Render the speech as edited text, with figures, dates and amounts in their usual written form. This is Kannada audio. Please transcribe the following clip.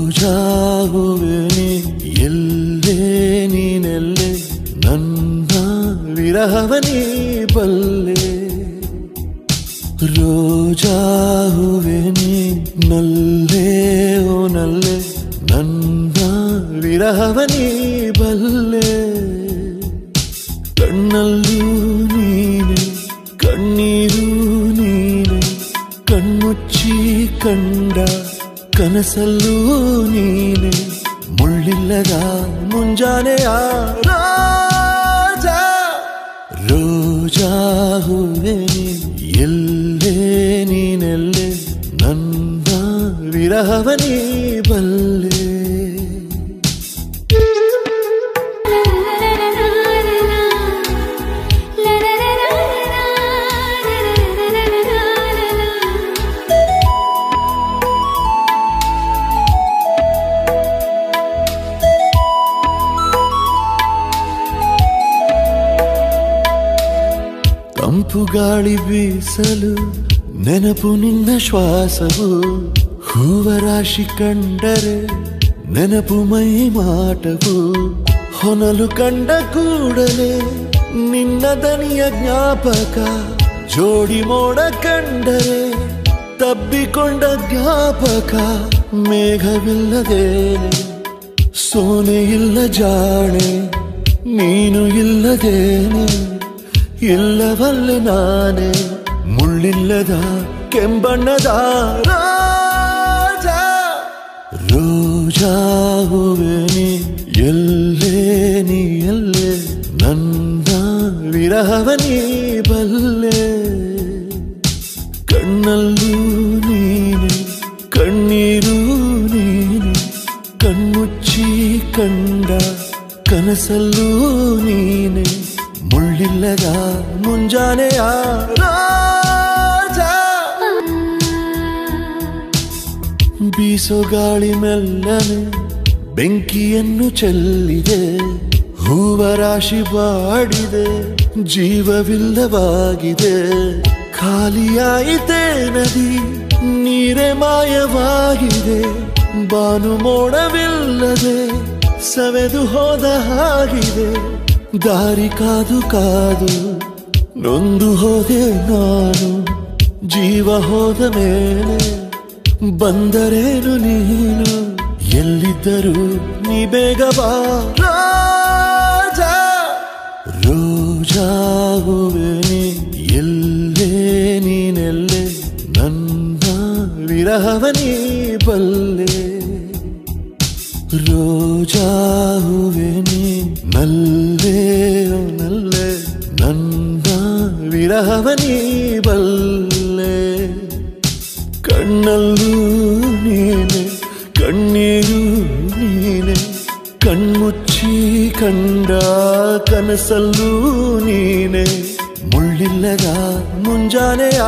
ರೋಜಾ ಹೂವೆ ನೀ ಎಲ್ಲೇ ನೀನೆಲ್ಲೇ ನನ್ನ ವಿರಹವನೇ ಬಲ್ಲೆ ರೋಜಾ ಹೂವೆ ನೀ ನಲ್ಲೇ ಓ ನಲ್ಲೆ ನನ್ನ ವಿರಹವನೇ ಬಲ್ಲೆ ಕಣ್ಣಲ್ಲೂ ನೀನೆ ಕಣ್ಣೀರು ನೀನೆ ಕಣ್ಮುಚ್ಚಿ ಕಂಡ ಕನಸಲ್ಲೂ ನೀನೆ ಮುಳ್ಳಿಲ್ಲದ ಮುಂಜಾನೆಯ ರಾಜಾ ರೋಜಾ ಹೂವೆ ಎಲ್ಲೇ ನೀನೆಲ್ಲೇ ನನ್ನ ವಿರಹವನೇ ಬಲ್ಲೆ ತಂಪು ಗಾಳಿ ಬೀಸಲು ನೆನಪು ನಿನ್ನ ಶ್ವಾಸವು ಹೂವ ರಾಶಿ ಕಂಡರೆ ನೆನಪು ಮೈ ಮಾಟವು ಹೊನಲು ಕಂಡ ಕೂಡಲೇ ನಿನ್ನ ದನಿಯ ಜ್ಞಾಪಕ ಜೋಡಿ ಮೋಡ ಕಂಡರೆ ತಬ್ಬಿಕೊಂಡ ಜ್ಞಾಪಕ ಮೇಘವಿಲ್ಲದೇನೆ ಸೋನೆ ಇಲ್ಲ ಜಾಣೆ ನೀನು ಇಲ್ಲದೇನೆ ಇಲ್ಲವಲ್ಲ ನಾನೇ ಮುಳ್ಳಿಲ್ಲದ ಕೆಂಬಣ್ಣದ ರಾಜಾ ರೋಜಾ ಹೂವೆ ನೀ ಎಲ್ಲೇ ನೀ ಎಲ್ಲೇ ನನ್ನ ವಿರಹವನೇ ಬಲ್ಲೆ ಕಣ್ಣಲ್ಲೂ ನೀನೆ ಕಣ್ಣೀರು ನೀನೆ ಕಣ್ಮುಚ್ಚಿ ಕಂಡ ಕನಸಲ್ಲೂ ನೀನೆ ಮುಳ್ಳಿಲ್ಲದ ಮುಂಜಾನೆಯ ರಾಜಾ ಬೀಸೋ ಗಾಳಿ ಮೆಲ್ಲನೆ ಬೆಂಕಿಯನ್ನು ಚೆಲ್ಲಿದೆ ಹೂವ ರಾಶಿ ಬಾಡಿದೆ ಜೀವವಿಲ್ಲವಾಗಿದೆ ಖಾಲಿಯಾಯಿತೆ ನದಿ ನೀರೇ ಮಾಯವಾಗಿದೆ ಬಾನು ಮೋಡವಿಲ್ಲದೆ ಸವೆದು ಹೋದ ಹಾಗಿದೆ ದಾರಿ ಕಾದು ಕಾದು ನೊಂದು ಹೋದೆ ನಾನು ಜೀವ ಹೋದ ಮೇಲೆ ಬಂದರೇನು ನೀನು ಎಲ್ಲಿದ್ದರೂ ನೀ ಬೇಗ ಬಾ ರಾಜಾ ರೋಜಾ ಹೂವೆ ನೀ ಎಲ್ಲೇ ನೀನೆಲ್ಲೇ ನನ್ನ ವಿರಹವನೇ ಬಲ್ಲೆ ರೋಜಾ ಹೂವೆ ನೀ ನಲ್ಲೇ ನಲ್ಲೆ ನನ್ನ ವಿರಹವನೇ ಬಲ್ಲೆ ಕಣ್ಣಲ್ಲೂ ನೀನೆ ಕಣ್ಣೀರು ನೀನೆ ಕಣ್ಮುಚ್ಚಿ ಕಂಡ ಕನಸಲ್ಲೂ ನೀನೆ ಮುಳ್ಳಿಲ್ಲದ ಮುಂಜಾನೆಯ